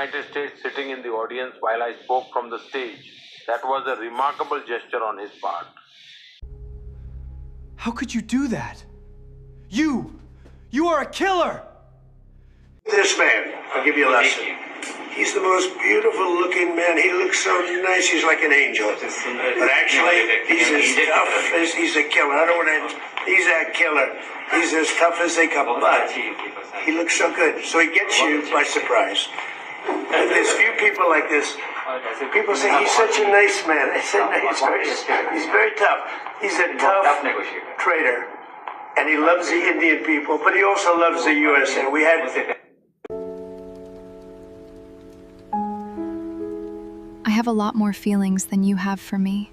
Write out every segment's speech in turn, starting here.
United States sitting in the audience while I spoke from the stage. That was a remarkable gesture on his part. How could you do that? You are a killer! This man, I'll give you a lesson. He's the most beautiful looking man. He looks so nice, he's like an angel. But actually, he's as tough as he's a killer. I don't want to, he's a killer. He's as tough as they come. But he looks so good. So he gets you by surprise. And there's few people like this. People say, he's such a nice man. I said, no, he's very tough. He's a tough trader. And he loves the Indian people, but he also loves the USA. We had... I have a lot more feelings than you have for me.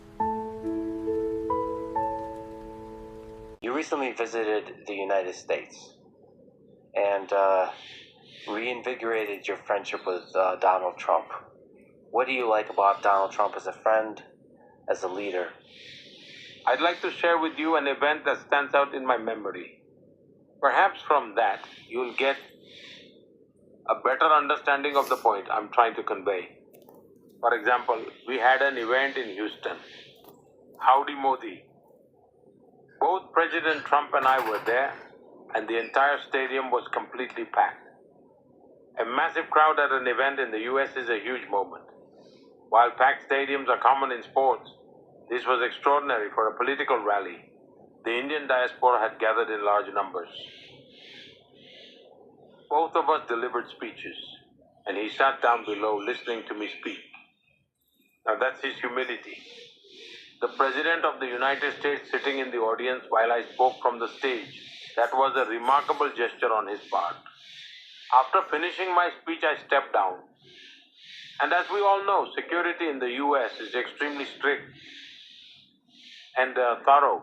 You recently visited the United States and reinvigorated your friendship with Donald Trump. What do you like about Donald Trump as a friend, as a leader? I'd like to share with you an event that stands out in my memory. Perhaps from that, you'll get a better understanding of the point I'm trying to convey. For example, we had an event in Houston, Howdy Modi. Both President Trump and I were there, and the entire stadium was completely packed. A massive crowd at an event in the US is a huge moment. While packed stadiums are common in sports, this was extraordinary for a political rally. The Indian diaspora had gathered in large numbers. Both of us delivered speeches, and he sat down below listening to me speak. Now that's his humility. The President of the United States sitting in the audience while I spoke from the stage, that was a remarkable gesture on his part. After finishing my speech, I stepped down. And as we all know, security in the US is extremely strict and thorough.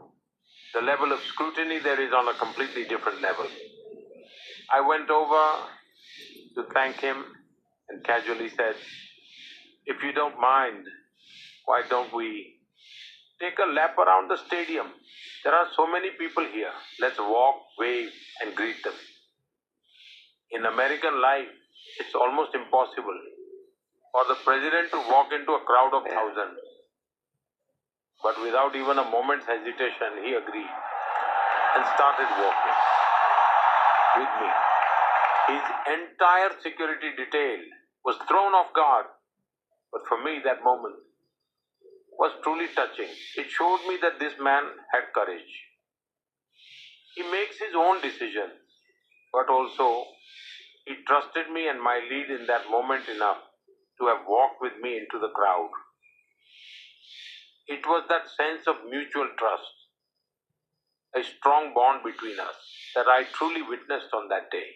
The level of scrutiny there is on a completely different level. I went over to thank him and casually said, "If you don't mind, why don't we take a lap around the stadium? There are so many people here. Let's walk, wave, and greet them." In American life, it's almost impossible for the president to walk into a crowd of thousands. But without even a moment's hesitation, he agreed and started walking with me. His entire security detail was thrown off guard. But for me, that moment was truly touching. It showed me that this man had courage. He makes his own decisions, but also he trusted me and my lead in that moment enough to have walked with me into the crowd. It was that sense of mutual trust, a strong bond between us, that I truly witnessed on that day.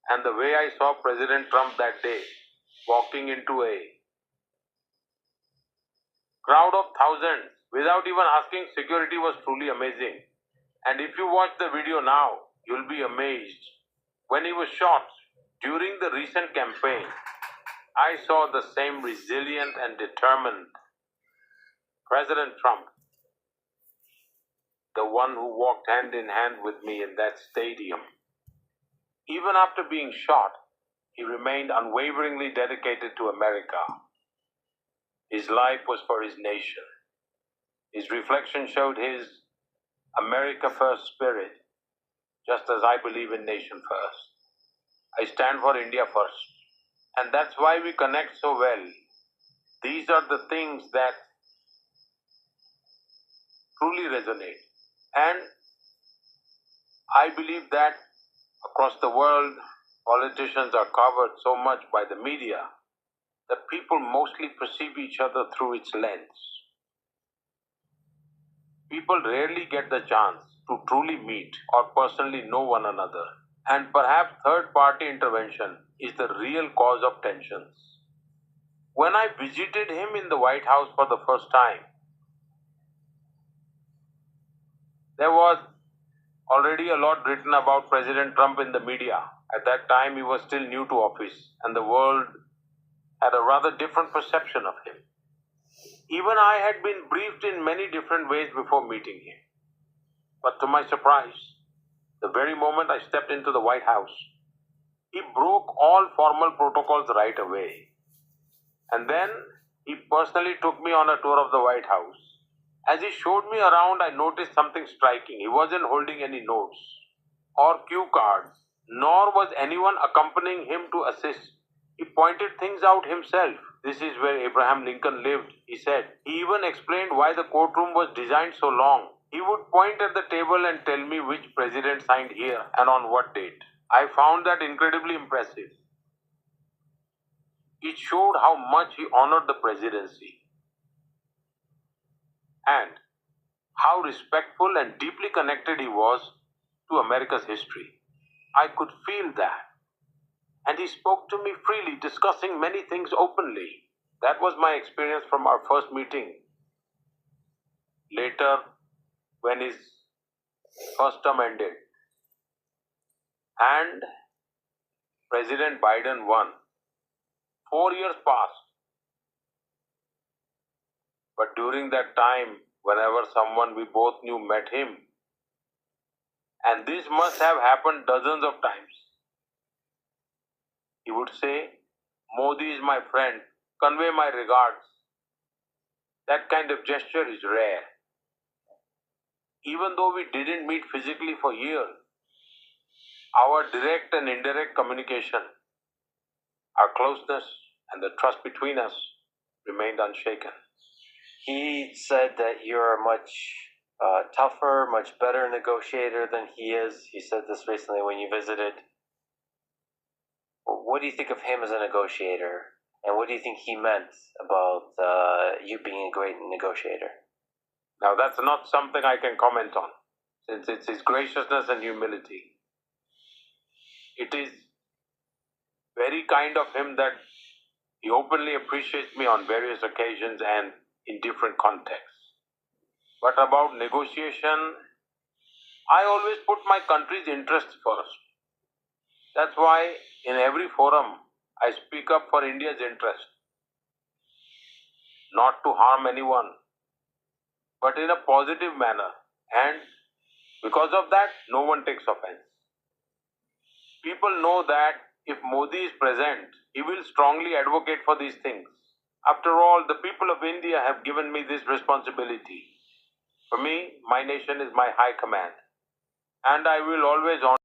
And the way I saw President Trump that day, walking into a crowd of thousands without even asking security, was truly amazing. And if you watch the video now, you'll be amazed. When he was shot during the recent campaign, I saw the same resilient and determined President Trump, the one who walked hand in hand with me in that stadium. Even after being shot, he remained unwaveringly dedicated to America. His life was for his nation. His reflection showed his America First spirit, just as I believe in nation first. I stand for India first. And that's why we connect so well. These are the things that truly resonate. And I believe that across the world, politicians are covered so much by the media that people mostly perceive each other through its lens. People rarely get the chance to truly meet or personally know one another. And perhaps third-party intervention is the real cause of tensions. When I visited him in the White House for the first time, there was already a lot written about President Trump in the media. At that time, he was still new to office, and the world had a rather different perception of him. Even I had been briefed in many different ways before meeting him. But to my surprise, the very moment I stepped into the White House, He broke all formal protocols right away. And then he personally took me on a tour of the White House. As he showed me around, I noticed something striking. He wasn't holding any notes or cue cards, nor was anyone accompanying him to assist. He pointed things out himself. This is where Abraham Lincoln lived, he said. He even explained why the courtroom was designed so long. He would point at the table and tell me which president signed here and on what date. I found that incredibly impressive. It showed how much he honored the presidency and how respectful and deeply connected he was to America's history. I could feel that. And he spoke to me freely, discussing many things openly. That was my experience from our first meeting. Later, when his first term ended and President Biden won, 4 years passed. But during that time, whenever someone we both knew met him, and this must have happened dozens of times, he would say, "Modi is my friend, convey my regards." That kind of gesture is rare. Even though we didn't meet physically for years, our direct and indirect communication, our closeness, and the trust between us remained unshaken. He said that you're a much tougher, much better negotiator than he is. He said this recently when you visited. What do you think of him as a negotiator? And what do you think he meant about you being a great negotiator? Now, that's not something I can comment on, since it's his graciousness and humility. It is very kind of him that he openly appreciates me on various occasions and in different contexts. But about negotiation, I always put my country's interests first. That's why in every forum I speak up for India's interest. Not to harm anyone, but in a positive manner. And because of that, no one takes offense. People know that if Modi is present, he will strongly advocate for these things. After all, the people of India have given me this responsibility. For me, my nation is my high command, and I will always honor